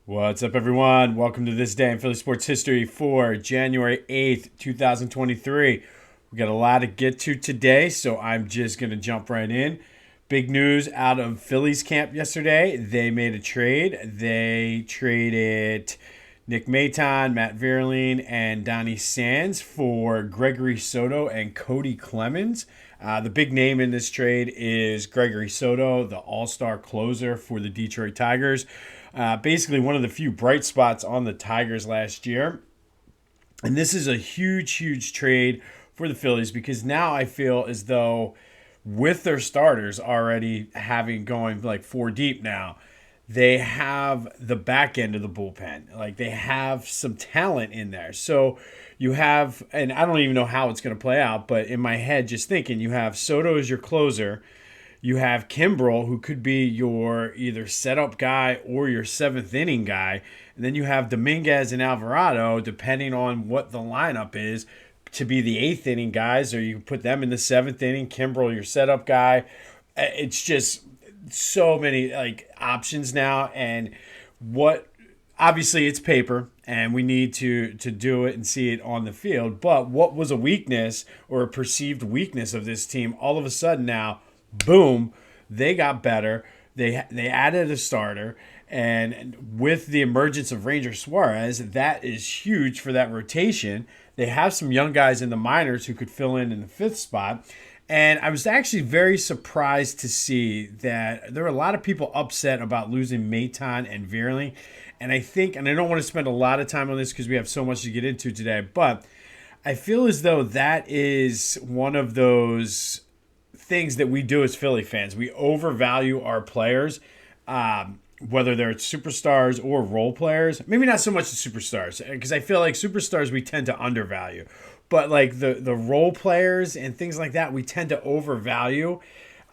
What's up, everyone? Welcome to this day in Philly sports history for January 8th, 2023. We got a lot to get to today, so I'm just going to jump right in. Big news out of Phillies camp yesterday. They made a trade. They traded Nick Maton, Matt Vierling, and Donnie Sands for Gregory Soto and Cody Clemens. The big name in this trade is Gregory Soto, the all-star closer for the Detroit Tigers. Basically one of the few bright spots on the Tigers last year. And this is a huge, huge trade for the Phillies because now I feel as though with their starters already having going like four deep now, they have the back end of the bullpen. Like they have some talent in there. So you have, and I don't even know how it's going to play out, but in my head, just thinking, you have Soto as your closer. You have Kimbrel, who could be your either setup guy or your seventh inning guy. And then you have Dominguez and Alvarado, depending on what the lineup is, to be the eighth inning guys, or you can put them in the seventh inning. Kimbrel, your setup guy. It's just so many like options now. And what obviously it's paper and we need to do it and see it on the field. But what was a weakness or a perceived weakness of this team, all of a sudden now, boom, they got better. They added a starter, and with the emergence of Ranger Suarez, that is huge for that rotation. They have some young guys in the minors who could fill in the fifth spot. And I was actually very surprised to see that there were a lot of people upset about losing Maton and Vierling. And I think, and I don't want to spend a lot of time on this because we have so much to get into today, but I feel as though that is one of those things that we do as Philly fans. We overvalue our players, whether they're superstars or role players. Maybe not so much the superstars, because I feel like superstars we tend to undervalue. But like the role players and things like that, we tend to overvalue.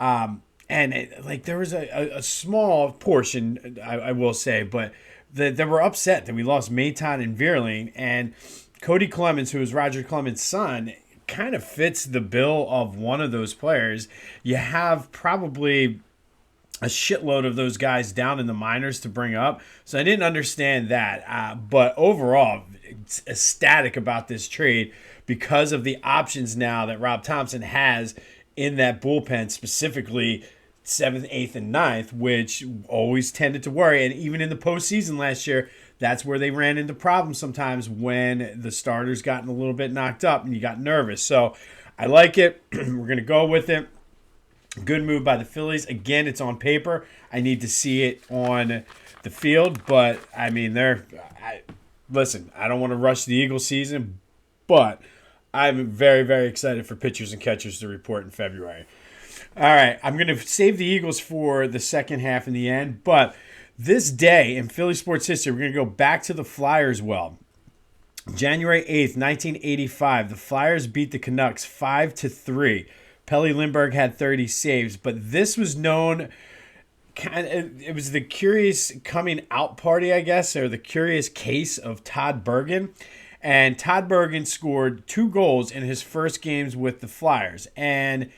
Like there was a small portion, I will say, but that were upset that we lost Maton and Vierling. And Cody Clemens, who is Roger Clemens' son, kind of fits the bill of one of those players. You have probably a shitload of those guys down in the minors to bring up. So I didn't understand that. But overall, it's ecstatic about this trade because of the options now that Rob Thompson has in that bullpen, specifically 7th, 8th, and 9th, which always tended to worry. And even in the postseason last year, that's where they ran into problems sometimes when the starters gotten a little bit knocked up and you got nervous. So I like it. We're going to go with it. Good move by the Phillies. Again, it's on paper. I need to see it on the field. But, I mean, listen, I don't want to rush the Eagles season, but I'm very, very excited for pitchers and catchers to report in February. All right, I'm going to save the Eagles for the second half in the end, but this day in Philly sports history, we're going to go back to the Flyers. Well, January 8th, 1985, the Flyers beat the Canucks 5-3. Pelle Lindburgh had 30 saves, but this was known, it was the curious coming out party, I guess, or the curious case of Todd Bergen. And Todd Bergen scored 2 goals in his first games with the Flyers. And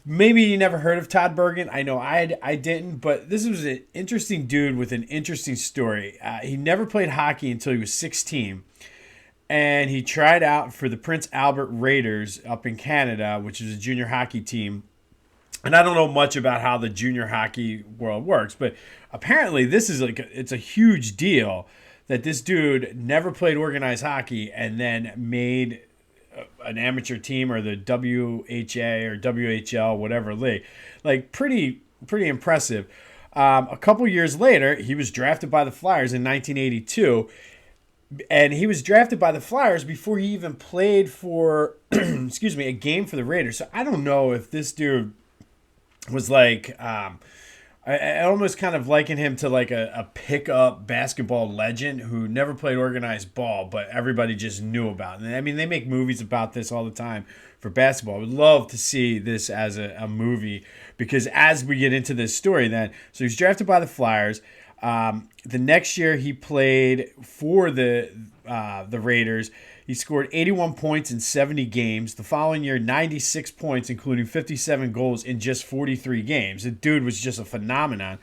maybe you never heard of Todd Bergen. I know I didn't, but this was an interesting dude with an interesting story. He never played hockey until he was 16, and he tried out for the Prince Albert Raiders up in Canada, which is a junior hockey team. And I don't know much about how the junior hockey world works, but apparently this is it's a huge deal that this dude never played organized hockey and then made an amateur team or the WHA or WHL, whatever league. Like pretty impressive. A couple years later, he was drafted by the Flyers in 1982. And he was drafted by the Flyers before he even played for, a game for the Raiders. So I don't know if this dude was like, I almost kind of liken him to like a pickup basketball legend who never played organized ball, but everybody just knew about it. And I mean, they make movies about this all the time for basketball. I would love to see this as a movie because as we get into this story then, so he's drafted by the Flyers. The next year he played for the Raiders. He scored 81 points in 70 games. The following year, 96 points, including 57 goals in just 43 games. The dude was just a phenomenon.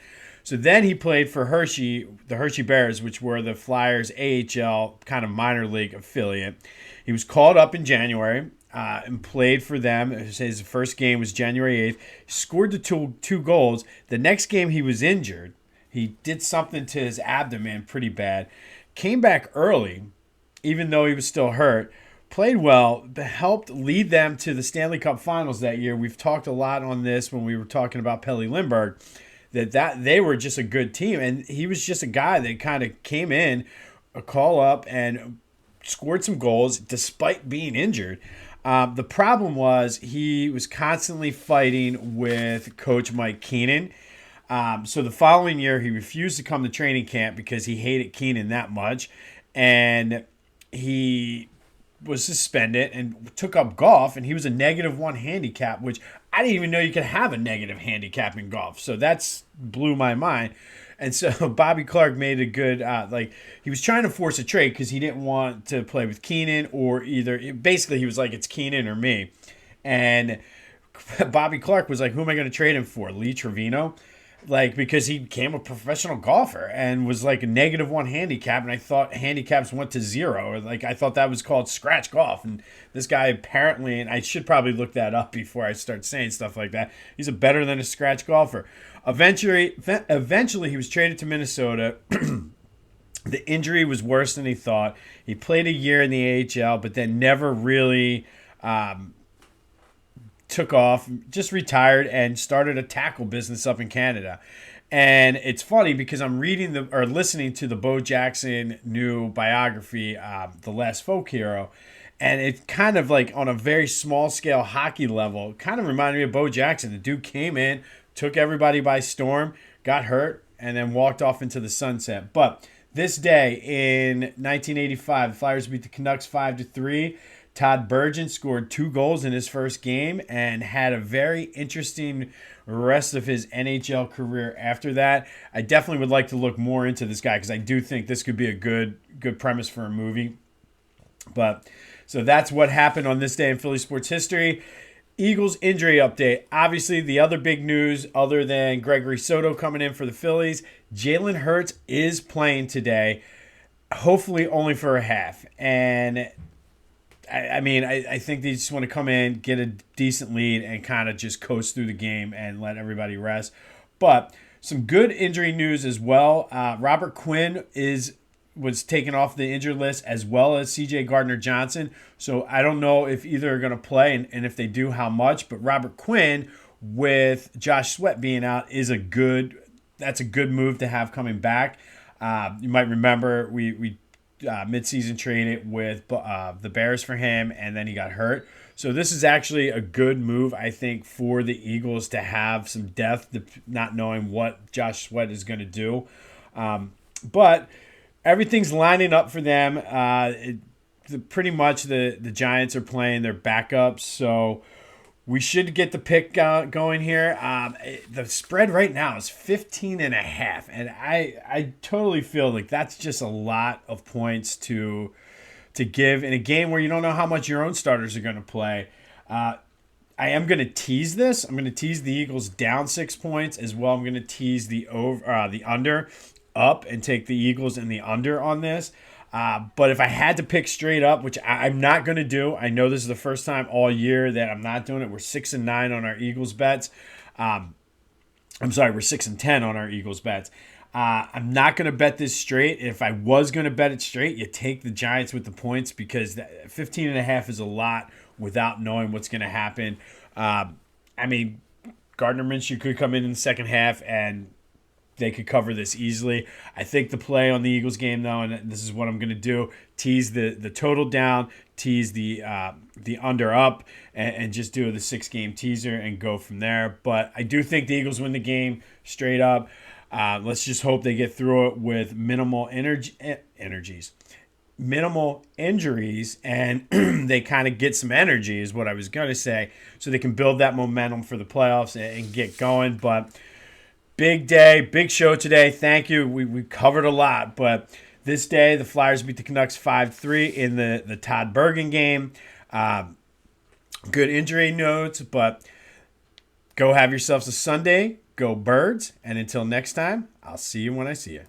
So then he played for the Hershey Bears, which were the Flyers' AHL kind of minor league affiliate. He was called up in January and played for them. His first game was January 8th. He scored the two goals. The next game he was injured. He did something to his abdomen pretty bad. Came back early, even though he was still hurt. Played well, but helped lead them to the Stanley Cup Finals that year. We've talked a lot on this when we were talking about Pelle Lindburgh, that they were just a good team. And he was just a guy that kind of came in, a call up, and scored some goals despite being injured. The problem was he was constantly fighting with Coach Mike Keenan. So the following year, he refused to come to training camp because he hated Keenan that much. And he was suspended and took up golf, and he was a -1 handicap, which I didn't even know you could have a negative handicap in golf. So that's blew my mind. And so Bobby Clarke made a good, he was trying to force a trade because he didn't want to play with Keenan or either. Basically, he was like, it's Keenan or me. And Bobby Clarke was like, who am I going to trade him for? Lee Trevino? Because he became a professional golfer and was like a -1 handicap, and I thought handicaps went to 0, or I thought that was called scratch golf. And this guy apparently, and I should probably look that up before I start saying stuff like that, he's a better than a scratch golfer. Eventually he was traded to Minnesota. The injury was worse than he thought. He played a year in the AHL, but then never really took off, just retired and started a tackle business up in Canada. And it's funny because I'm listening to the Bo Jackson new biography, The Last Folk Hero, and it kind of on a very small scale hockey level, kind of reminded me of Bo Jackson. The dude came in, took everybody by storm, got hurt, and then walked off into the sunset. But this day in 1985, the Flyers beat the Canucks 5-3. Todd Bergen scored 2 goals in his first game and had a very interesting rest of his NHL career after that. I definitely would like to look more into this guy because I do think this could be a good premise for a movie. But so that's what happened on this day in Philly sports history. Eagles injury update. Obviously, the other big news other than Gregory Soto coming in for the Phillies, Jalen Hurts is playing today, hopefully only for a half. And I think they just want to come in, get a decent lead, and kind of just coast through the game and let everybody rest. But some good injury news as well. Robert Quinn was taken off the injured list, as well as C.J. Gardner-Johnson. So I don't know if either are going to play, and if they do, how much. But Robert Quinn, with Josh Sweat being out, that's a good move to have coming back. You might remember we midseason traded with the Bears for him, and then he got hurt. So this is actually a good move, I think, for the Eagles to have some depth, not knowing what Josh Sweat is going to do. But everything's lining up for them. Pretty much the Giants are playing their backups, so we should get the pick going here. The spread right now is 15.5, and I totally feel like that's just a lot of points to give in a game where you don't know how much your own starters are going to play. I am going to tease this. I'm going to tease the Eagles down 6 points as well. I'm going to tease the under up and take the Eagles and the under on this. But if I had to pick straight up, which I'm not going to do, I know this is the first time all year that I'm not doing it. We're 6-9 on our Eagles bets. I'm sorry, we're 6-10 on our Eagles bets. I'm not going to bet this straight. If I was going to bet it straight, you take the Giants with the points because 15.5 is a lot without knowing what's going to happen. Gardner Minshew could come in the second half and they could cover this easily. I think the play on the Eagles game, though, and this is what I'm going to do, tease the total down, tease the under up, and just do the 6-game teaser and go from there. But I do think the Eagles win the game straight up. Let's just hope they get through it with minimal injuries, and they kind of get some energy is what I was going to say, so they can build that momentum for the playoffs and get going. But big day, big show today. Thank you. We covered a lot, but this day the Flyers beat the Canucks 5-3 in the Todd Bergen game. Good injury notes, but go have yourselves a Sunday. Go Birds. And until next time, I'll see you when I see you.